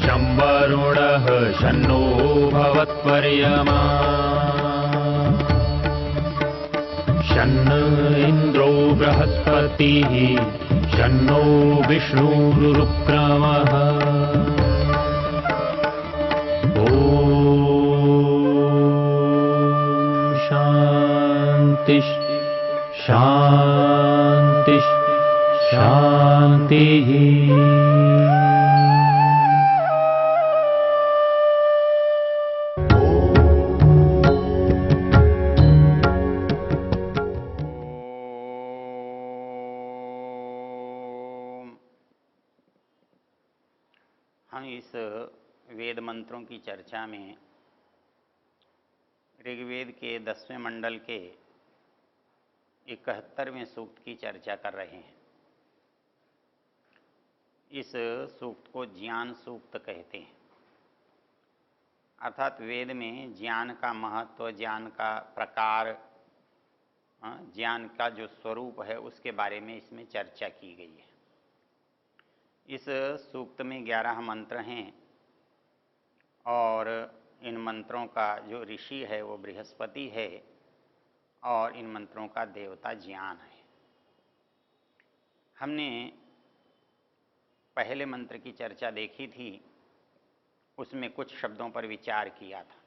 शं वरुणः शन्नो भवत्वर्यमा शन्न इन्द्रो बृहस्पतिः शन्नो विष्णुरुक्रमः ॐ शान्ति शान्ति शान्तिः। हम इस वेद मंत्रों की चर्चा में ऋग्वेद के 10वें मंडल के 71वें सूक्त की चर्चा कर रहे हैं। इस सूक्त को ज्ञान सूक्त कहते हैं, अर्थात वेद में ज्ञान का महत्व, ज्ञान का प्रकार, ज्ञान का जो स्वरूप है उसके बारे में इसमें चर्चा की गई है। इस सूक्त में 11 मंत्र हैं और इन मंत्रों का जो ऋषि है वो बृहस्पति है और इन मंत्रों का देवता ज्ञान है। हमने पहले मंत्र की चर्चा देखी थी, उसमें कुछ शब्दों पर विचार किया था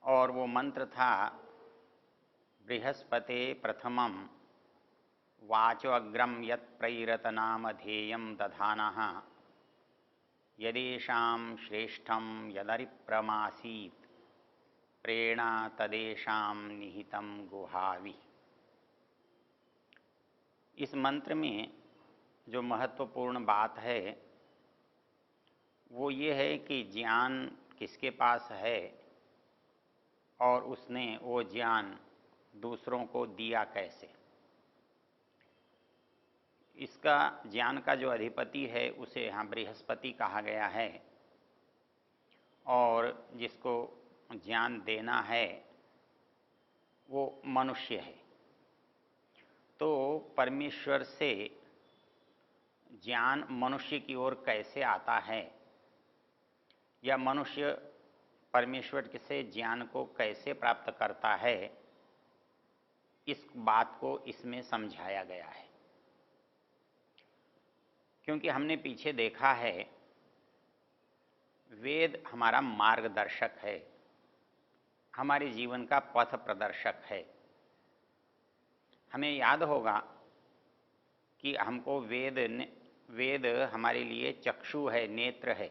और वो मंत्र था बृहस्पते प्रथमं वाचोऽग्रं यत्प्रैरतनामधेयं दधानः यदेषां श्रेष्ठं यदरिप्रमासीत् प्रेरणा तदेषां निहितं गुहावि। इस मंत्र में जो महत्वपूर्ण बात है वो ये है कि ज्ञान किसके पास है और उसने वो ज्ञान दूसरों को दिया कैसे। इसका ज्ञान का जो अधिपति है उसे यहाँ बृहस्पति कहा गया है और जिसको ज्ञान देना है वो मनुष्य है। तो परमेश्वर से ज्ञान मनुष्य की ओर कैसे आता है या मनुष्य परमेश्वर से ज्ञान को कैसे प्राप्त करता है, इस बात को इसमें समझाया गया है। क्योंकि हमने पीछे देखा है वेद हमारा मार्गदर्शक है, हमारे जीवन का पथ प्रदर्शक है। हमें याद होगा कि हमको वेद हमारे लिए चक्षु है, नेत्र है।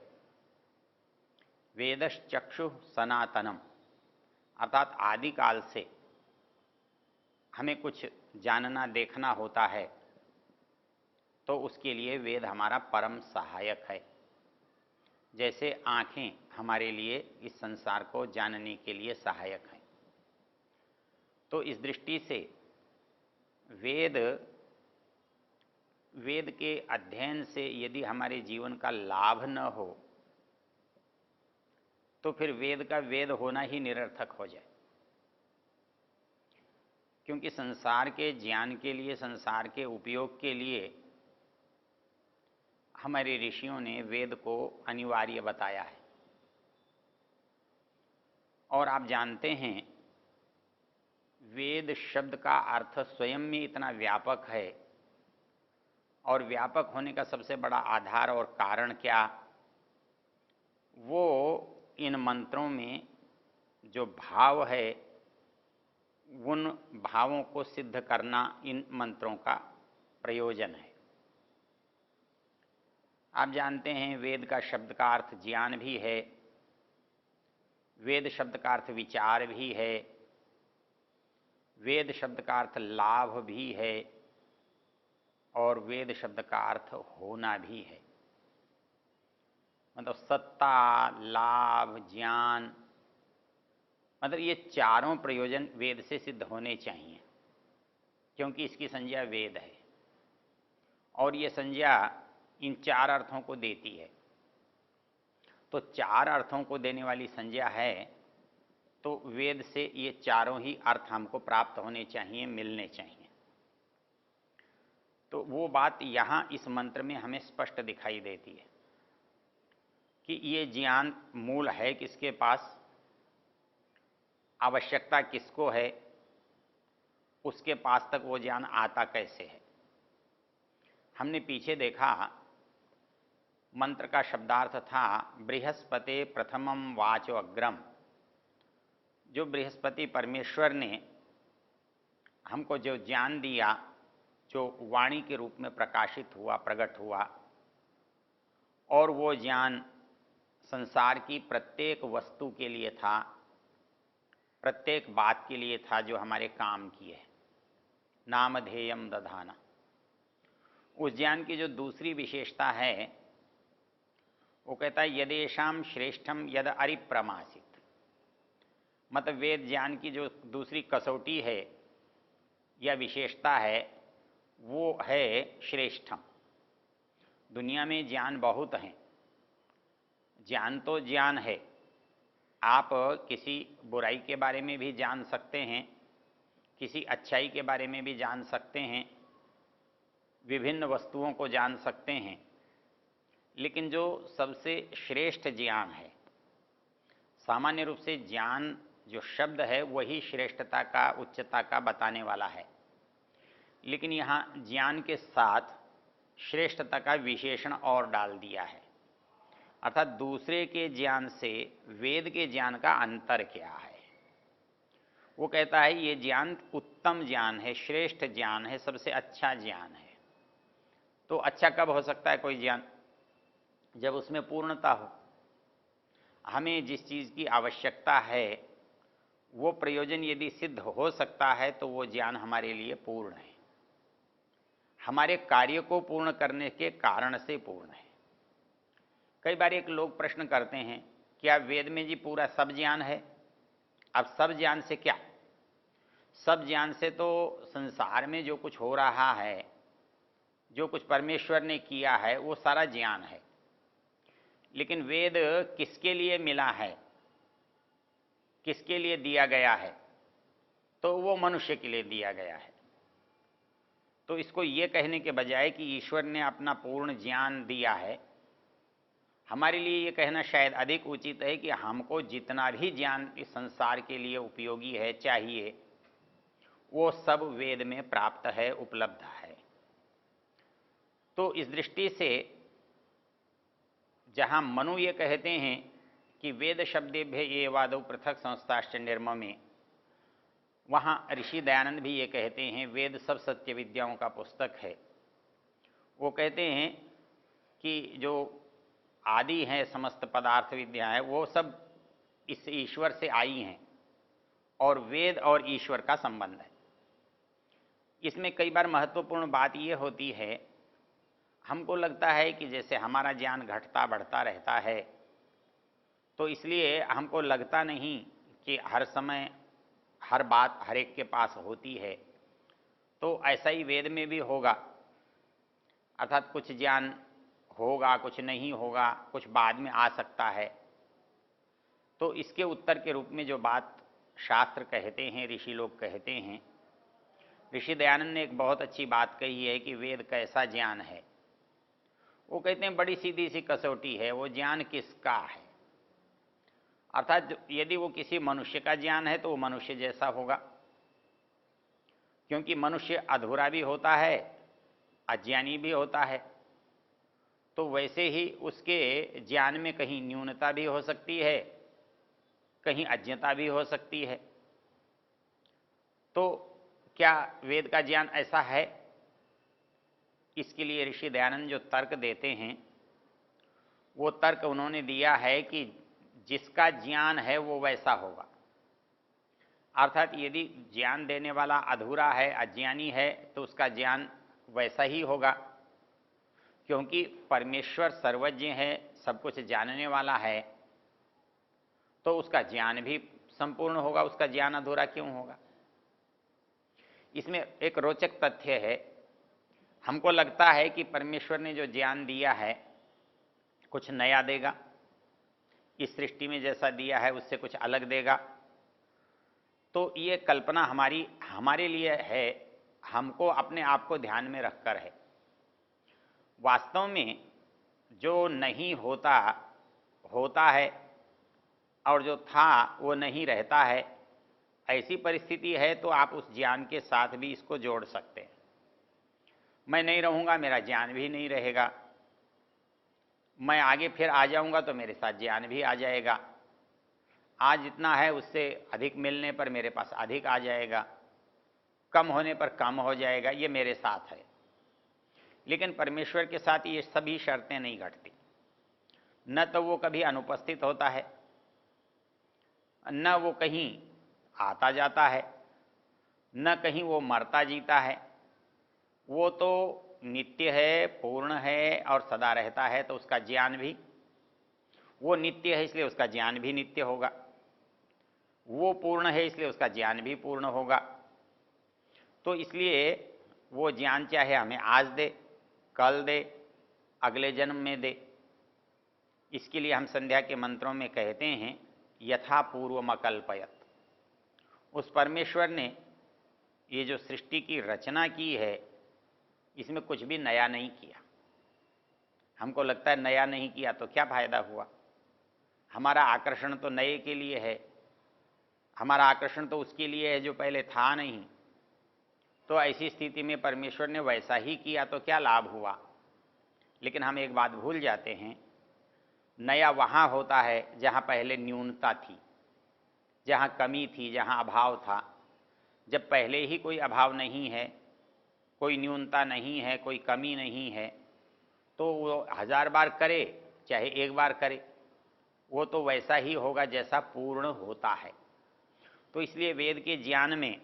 वेदश्चक्षु सनातनम, अर्थात आदिकाल से हमें कुछ जानना देखना होता है तो उसके लिए वेद हमारा परम सहायक है। जैसे आँखें हमारे लिए इस संसार को जानने के लिए सहायक हैं। तो इस दृष्टि से वेद के अध्ययन से यदि हमारे जीवन का लाभ न हो तो फिर वेद का वेद होना ही निरर्थक हो जाए। क्योंकि संसार के ज्ञान के लिए, संसार के उपयोग के लिए हमारे ऋषियों ने वेद को अनिवार्य बताया है। और आप जानते हैं वेद शब्द का अर्थ स्वयं में इतना व्यापक है और व्यापक होने का सबसे बड़ा आधार और कारण क्या, वो इन मंत्रों में जो भाव है उन भावों को सिद्ध करना इन मंत्रों का प्रयोजन है। आप जानते हैं वेद का शब्द का अर्थ ज्ञान भी है, वेद शब्द का अर्थ विचार भी है, वेद शब्द का अर्थ लाभ भी है और वेद शब्द का अर्थ होना भी है। मतलब सत्ता, लाभ, ज्ञान, मतलब ये चारों प्रयोजन वेद से सिद्ध होने चाहिए, क्योंकि इसकी संज्ञा वेद है और ये संज्ञा इन चार अर्थों को देती है। तो चार अर्थों को देने वाली संज्ञा है तो वेद से ये चारों ही अर्थ हमको प्राप्त होने चाहिए, मिलने चाहिए। तो वो बात यहाँ इस मंत्र में हमें स्पष्ट दिखाई देती है। कि ये ज्ञान मूल है किसके पास, आवश्यकता किसको है, उसके पास तक वो ज्ञान आता कैसे है। हमने पीछे देखा मंत्र का शब्दार्थ था बृहस्पति प्रथमम वाचो अग्रम। जो बृहस्पति परमेश्वर ने हमको जो ज्ञान दिया, जो वाणी के रूप में प्रकाशित हुआ, प्रकट हुआ, और वो ज्ञान संसार की प्रत्येक वस्तु के लिए था, प्रत्येक बात के लिए था जो हमारे काम की है। नामधेयम दधाना। उस ज्ञान की जो दूसरी विशेषता है वो कहता है यदेशाम श्रेष्ठम यद अरिप्रमासित। मतलब वेद ज्ञान की जो दूसरी कसौटी है या विशेषता है वो है श्रेष्ठम। दुनिया में ज्ञान बहुत हैं, ज्ञान तो ज्ञान है। आप किसी बुराई के बारे में भी जान सकते हैं, किसी अच्छाई के बारे में भी जान सकते हैं, विभिन्न वस्तुओं को जान सकते हैं, लेकिन जो सबसे श्रेष्ठ ज्ञान है, सामान्य रूप से ज्ञान जो शब्द है वही श्रेष्ठता का, उच्चता का बताने वाला है, लेकिन यहाँ ज्ञान के साथ श्रेष्ठता का विशेषण और डाल दिया है। अर्थात दूसरे के ज्ञान से वेद के ज्ञान का अंतर क्या है। वो कहता है ये ज्ञान उत्तम ज्ञान है, श्रेष्ठ ज्ञान है, सबसे अच्छा ज्ञान है। तो अच्छा कब हो सकता है कोई ज्ञान? जब उसमें पूर्णता हो। हमें जिस चीज़ की आवश्यकता है वो प्रयोजन यदि सिद्ध हो सकता है तो वो ज्ञान हमारे लिए पूर्ण है, हमारे कार्य को पूर्ण करने के कारण से पूर्ण है। कई बार एक लोग प्रश्न करते हैं क्या वेद में जी पूरा सब ज्ञान है? अब सब ज्ञान से क्या? सब ज्ञान से तो संसार में जो कुछ हो रहा है, जो कुछ परमेश्वर ने किया है वो सारा ज्ञान है। लेकिन वेद किसके लिए मिला है, किसके लिए दिया गया है? तो वो मनुष्य के लिए दिया गया है। तो इसको ये कहने के बजाय कि ईश्वर ने अपना पूर्ण ज्ञान दिया है, हमारे लिए ये कहना शायद अधिक उचित है कि हमको जितना भी ज्ञान इस संसार के लिए उपयोगी है, चाहिए, वो सब वेद में प्राप्त है, उपलब्ध है। तो इस दृष्टि से जहाँ मनु ये कहते हैं कि वेद शब्देभ्य ये वादौ पृथक संस्थाश्च निर्ममे, वहाँ ऋषि दयानंद भी ये कहते हैं वेद सब सत्य विद्याओं का पुस्तक है। वो कहते हैं कि जो आदि हैं समस्त पदार्थ विद्याएं वो सब इस ईश्वर से आई हैं और वेद और ईश्वर का संबंध है। इसमें कई बार महत्वपूर्ण बात ये होती है, हमको लगता है कि जैसे हमारा ज्ञान घटता बढ़ता रहता है तो इसलिए हमको लगता नहीं कि हर समय हर बात हर एक के पास होती है, तो ऐसा ही वेद में भी होगा। अर्थात कुछ ज्ञान होगा, कुछ नहीं होगा, कुछ बाद में आ सकता है। तो इसके उत्तर के रूप में जो बात शास्त्र कहते हैं, ऋषि लोग कहते हैं, ऋषि दयानंद ने एक बहुत अच्छी बात कही है कि वेद कैसा ज्ञान है। वो कहते हैं बड़ी सीधी सी कसौटी है, वो ज्ञान किसका है। अर्थात यदि वो किसी मनुष्य का ज्ञान है तो वो मनुष्य जैसा होगा, क्योंकि मनुष्य अधूरा भी होता है, अज्ञानी भी होता है। तो वैसे ही उसके ज्ञान में कहीं न्यूनता भी हो सकती है, कहीं अज्ञता भी हो सकती है। तो क्या वेद का ज्ञान ऐसा है? इसके लिए ऋषि दयानंद जो तर्क देते हैं वो तर्क उन्होंने दिया है कि जिसका ज्ञान है वो वैसा होगा। अर्थात यदि ज्ञान देने वाला अधूरा है, अज्ञानी है, तो उसका ज्ञान वैसा ही होगा, क्योंकि परमेश्वर सर्वज्ञ है, सब कुछ जानने वाला है, तो उसका ज्ञान भी संपूर्ण होगा, उसका ज्ञान अधूरा क्यों होगा। इसमें एक रोचक तथ्य है, हमको लगता है कि परमेश्वर ने जो ज्ञान दिया है कुछ नया देगा, इस सृष्टि में जैसा दिया है उससे कुछ अलग देगा। तो ये कल्पना हमारे लिए है, हमको अपने आप को ध्यान में रखकर है। वास्तव में जो नहीं होता होता है और जो था वो नहीं रहता है, ऐसी परिस्थिति है तो आप उस ज्ञान के साथ भी इसको जोड़ सकते हैं। मैं नहीं रहूँगा, मेरा ज्ञान भी नहीं रहेगा। मैं आगे फिर आ जाऊँगा तो मेरे साथ ज्ञान भी आ जाएगा। आज जितना है उससे अधिक मिलने पर मेरे पास अधिक आ जाएगा, कम होने पर कम हो जाएगा, ये मेरे साथ है। लेकिन परमेश्वर के साथ ये सभी शर्तें नहीं घटती। न तो वो कभी अनुपस्थित होता है, न वो कहीं आता जाता है, न कहीं वो मरता जीता है। वो तो नित्य है, पूर्ण है और सदा रहता है, तो उसका ज्ञान भी, वो नित्य है इसलिए उसका ज्ञान भी नित्य होगा। वो पूर्ण है इसलिए उसका ज्ञान भी पूर्ण होगा। तो इसलिए वो ज्ञान चाहे हमें आज दे, कल दे, अगले जन्म में दे। इसके लिए हम संध्या के मंत्रों में कहते हैं यथा पूर्वमकल्पयत। उस परमेश्वर ने ये जो सृष्टि की रचना की है, इसमें कुछ भी नया नहीं किया। हमको लगता है नया नहीं किया तो क्या फायदा हुआ। हमारा आकर्षण तो नए के लिए है, हमारा आकर्षण तो उसके लिए है जो पहले था नहीं। तो ऐसी स्थिति में परमेश्वर ने वैसा ही किया तो क्या लाभ हुआ। लेकिन हम एक बात भूल जाते हैं, नया वहाँ होता है जहाँ पहले न्यूनता थी, जहाँ कमी थी, जहाँ अभाव था। जब पहले ही कोई अभाव नहीं है, कोई न्यूनता नहीं है, कोई कमी नहीं है, तो वो 1000 बार करे चाहे एक बार करे, वो तो वैसा ही होगा जैसा पूर्ण होता है। तो इसलिए वेद के ज्ञान में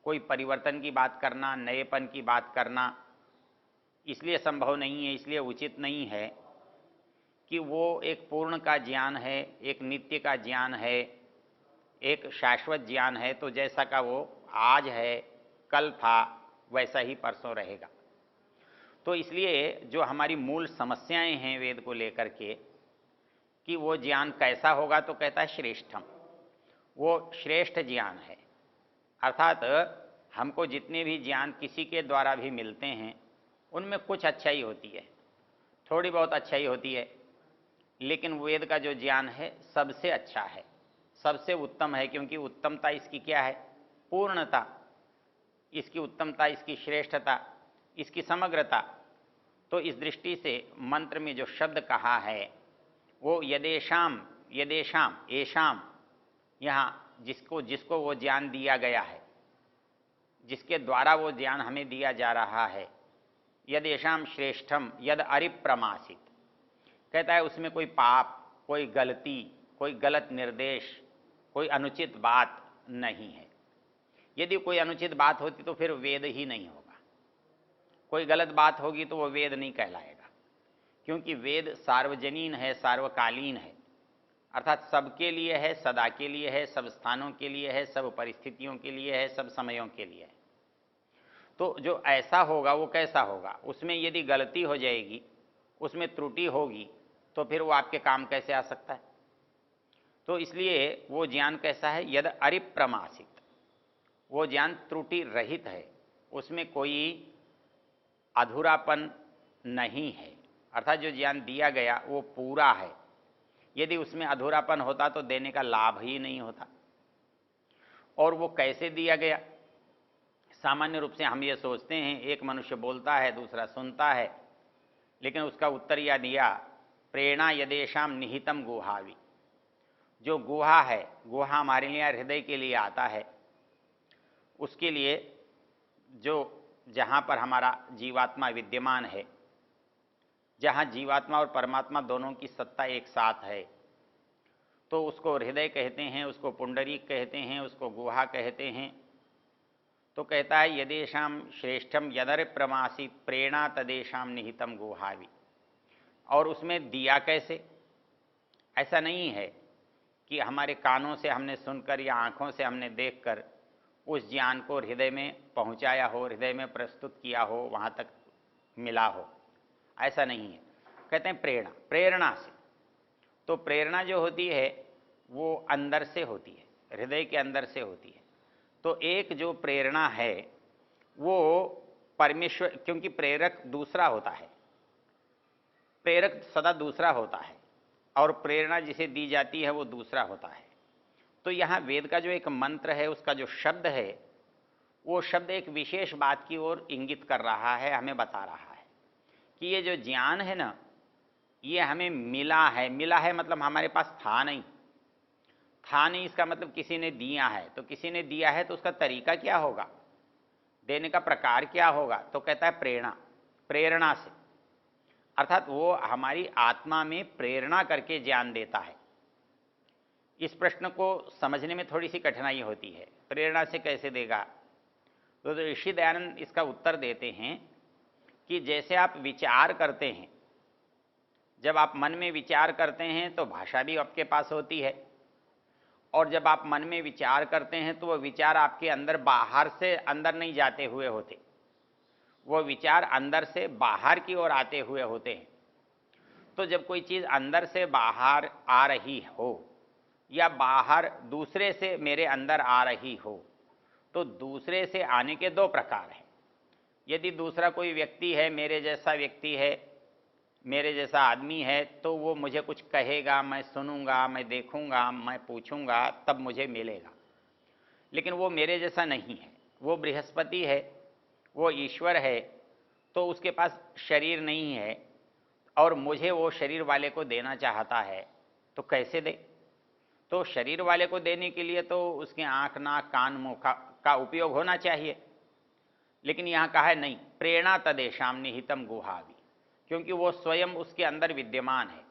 कोई परिवर्तन की बात करना, नएपन की बात करना इसलिए संभव नहीं है, इसलिए उचित नहीं है कि वो एक पूर्ण का ज्ञान है, एक नित्य का ज्ञान है, एक शाश्वत ज्ञान है। तो जैसा का वो आज है, कल था, वैसा ही परसों रहेगा। तो इसलिए जो हमारी मूल समस्याएं हैं वेद को लेकर के कि वो ज्ञान कैसा होगा, तो कहता है श्रेष्ठम, वो श्रेष्ठ ज्ञान है। अर्थात हमको जितने भी ज्ञान किसी के द्वारा भी मिलते हैं उनमें कुछ अच्छाई होती है, थोड़ी बहुत अच्छाई होती है, लेकिन वेद का जो ज्ञान है सबसे अच्छा है, सबसे उत्तम है। क्योंकि उत्तमता इसकी क्या है, पूर्णता, इसकी उत्तमता, इसकी श्रेष्ठता, इसकी समग्रता। तो इस दृष्टि से मंत्र में जो शब्द कहा है वो यदेशाम, यदेशाम, एशाम, यहाँ जिसको वो ज्ञान दिया गया है, जिसके द्वारा वो ज्ञान हमें दिया जा रहा है, यदेशाम श्रेष्ठम यद अरिप्रमासित, कहता है उसमें कोई पाप, कोई गलती, कोई गलत निर्देश, कोई अनुचित बात नहीं है। यदि कोई अनुचित बात होती तो फिर वेद ही नहीं होगा, कोई गलत बात होगी तो वो वेद नहीं कहलाएगा। क्योंकि वेद सार्वजनीन है, सार्वकालीन है, अर्थात सबके लिए है, सदा के लिए है, सब स्थानों के लिए है, सब परिस्थितियों के लिए है, सब समयों के लिए है। तो जो ऐसा होगा वो कैसा होगा, उसमें यदि गलती हो जाएगी, उसमें त्रुटि होगी, तो फिर वो आपके काम कैसे आ सकता है। तो इसलिए वो ज्ञान कैसा है, यद अरिप्रमासित, वो ज्ञान त्रुटि रहित है, उसमें कोई अधूरापन नहीं है। अर्थात जो ज्ञान दिया गया वो पूरा है। यदि उसमें अधूरापन होता तो देने का लाभ ही नहीं होता। और वो कैसे दिया गया, सामान्य रूप से हम ये सोचते हैं एक मनुष्य बोलता है, दूसरा सुनता है, लेकिन उसका उत्तर यह दिया प्रेरणा यदेशाम निहितम गुहावी। जो गुहा है, गुहा हमारे लिए हृदय के लिए आता है, उसके लिए जो जहाँ पर हमारा जीवात्मा विद्यमान है, जहाँ जीवात्मा और परमात्मा दोनों की सत्ता एक साथ है, तो उसको हृदय कहते हैं, उसको पुंडरीक कहते हैं, उसको गुहा कहते हैं। तो कहता है यदेशाम श्रेष्ठम यदर प्रमासित प्रेरणा तदेशाम निहितम गुहावी। और उसमें दिया कैसे, ऐसा नहीं है कि हमारे कानों से हमने सुनकर या आँखों से हमने देखकर उस ज्ञान को हृदय में पहुँचाया हो, हृदय में प्रस्तुत किया हो, वहाँ तक मिला हो, ऐसा नहीं है। कहते हैं प्रेरणा, प्रेरणा से। तो प्रेरणा जो होती है वो अंदर से होती है, हृदय के अंदर से होती है। तो एक जो प्रेरणा है वो परमेश्वर, क्योंकि प्रेरक दूसरा होता है, प्रेरक सदा दूसरा होता है। और प्रेरणा जिसे दी जाती है वो दूसरा होता है। तो यहाँ वेद का जो एक मंत्र है, उसका जो शब्द है, वो शब्द एक विशेष बात की ओर इंगित कर रहा है, हमें बता रहा है कि ये जो ज्ञान है ना, ये हमें मिला है। मिला है मतलब हमारे पास था नहीं, था नहीं इसका मतलब किसी ने दिया है। तो किसी ने दिया है तो उसका तरीका क्या होगा, देने का प्रकार क्या होगा? तो कहता है प्रेरणा, प्रेरणा से, अर्थात वो हमारी आत्मा में प्रेरणा करके ज्ञान देता है। इस प्रश्न को समझने में थोड़ी सी कठिनाई होती है, प्रेरणा से कैसे देगा? तो ऋषि दयानंद इसका उत्तर देते हैं कि जैसे आप विचार करते हैं, जब आप मन में विचार करते हैं तो भाषा भी आपके पास होती है, और जब आप मन में विचार करते हैं तो वो विचार आपके अंदर बाहर से अंदर नहीं जाते हुए होते, वो विचार अंदर से बाहर की ओर आते हुए होते हैं। तो जब कोई चीज़ अंदर से बाहर आ रही हो या बाहर दूसरे से मेरे अंदर आ रही हो, तो दूसरे से आने के दो प्रकार हैं। यदि दूसरा कोई व्यक्ति है, मेरे जैसा व्यक्ति है, मेरे जैसा आदमी है, तो वो मुझे कुछ कहेगा, मैं सुनूंगा, मैं देखूंगा, मैं पूछूंगा, तब मुझे मिलेगा। लेकिन वो मेरे जैसा नहीं है, वो बृहस्पति है, वो ईश्वर है, तो उसके पास शरीर नहीं है और मुझे वो शरीर वाले को देना चाहता है, तो कैसे दे? तो शरीर वाले को देने के लिए तो उसके आँख, नाक, कान, मुँह का उपयोग होना चाहिए। लेकिन यहाँ कहा है नहीं, प्रेरणा तदेशाम निहितम गुहावि, क्योंकि वो स्वयं उसके अंदर विद्यमान है,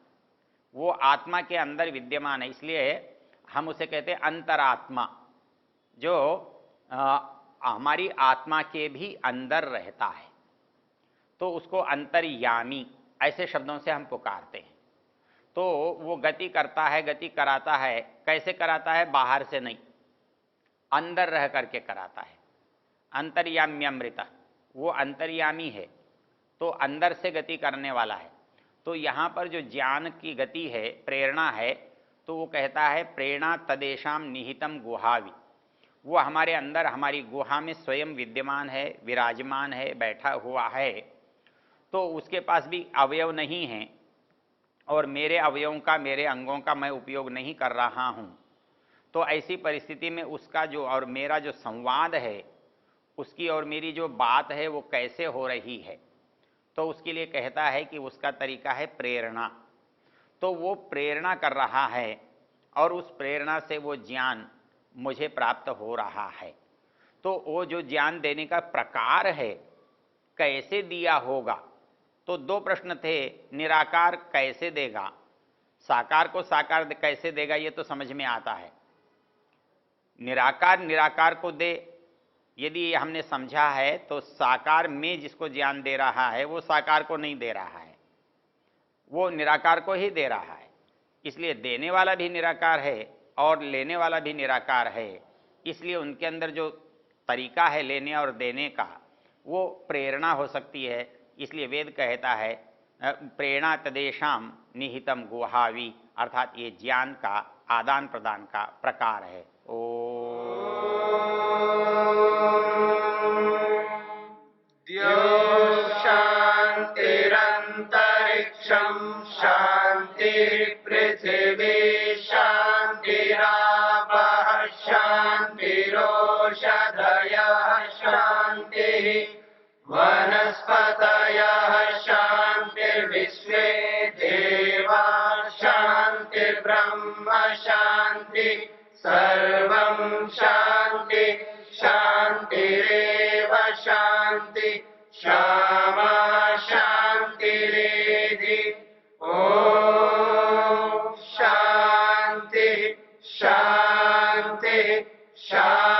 वो आत्मा के अंदर विद्यमान है, इसलिए हम उसे कहते हैं अंतरात्मा, जो हमारी आत्मा के भी अंदर रहता है। तो उसको अंतर्यामी ऐसे शब्दों से हम पुकारते हैं। तो वो गति करता है, गति कराता है। कैसे कराता है? बाहर से नहीं, अंदर रह करके कराता है। अंतर्याम्यमृता, वो अंतर्यामी है, तो अंदर से गति करने वाला है। तो यहाँ पर जो ज्ञान की गति है, प्रेरणा है, तो वो कहता है प्रेरणा तदेशाम निहितम गुहावि, वो हमारे अंदर, हमारी गुहा में स्वयं विद्यमान है, विराजमान है, बैठा हुआ है। तो उसके पास भी अवयव नहीं है और मेरे अवयवों का, मेरे अंगों का मैं उपयोग नहीं कर रहा हूँ। तो ऐसी परिस्थिति में उसका जो और मेरा जो संवाद है, उसकी और मेरी जो बात है, वो कैसे हो रही है? तो उसके लिए कहता है कि उसका तरीका है प्रेरणा। तो वो प्रेरणा कर रहा है और उस प्रेरणा से वो ज्ञान मुझे प्राप्त हो रहा है। तो वो जो ज्ञान देने का प्रकार है, कैसे दिया होगा? तो दो प्रश्न थे, निराकार कैसे देगा, साकार को साकार कैसे देगा, ये तो समझ में आता है। निराकार निराकार को दे, यदि हमने समझा है, तो साकार में जिसको ज्ञान दे रहा है वो साकार को नहीं दे रहा है, वो निराकार को ही दे रहा है। इसलिए देने वाला भी निराकार है और लेने वाला भी निराकार है। इसलिए उनके अंदर जो तरीका है लेने और देने का, वो प्रेरणा हो सकती है। इसलिए वेद कहता है प्रेरणा तदेशाम निहितम गुहावि, अर्थात ये ज्ञान का आदान प्रदान का प्रकार है। शांतिरंतरिक्षं शांति पृथिवी शांतिरापः शांतिरोषधयः शांतिः वनस्पतयः शांतिर्विश्वे देवा शांतिर्ब्रह्म शांति सर्वं शांति शांतिरेव शांति क्षमा शांतिरेधि। ओम शांति शांति शांति।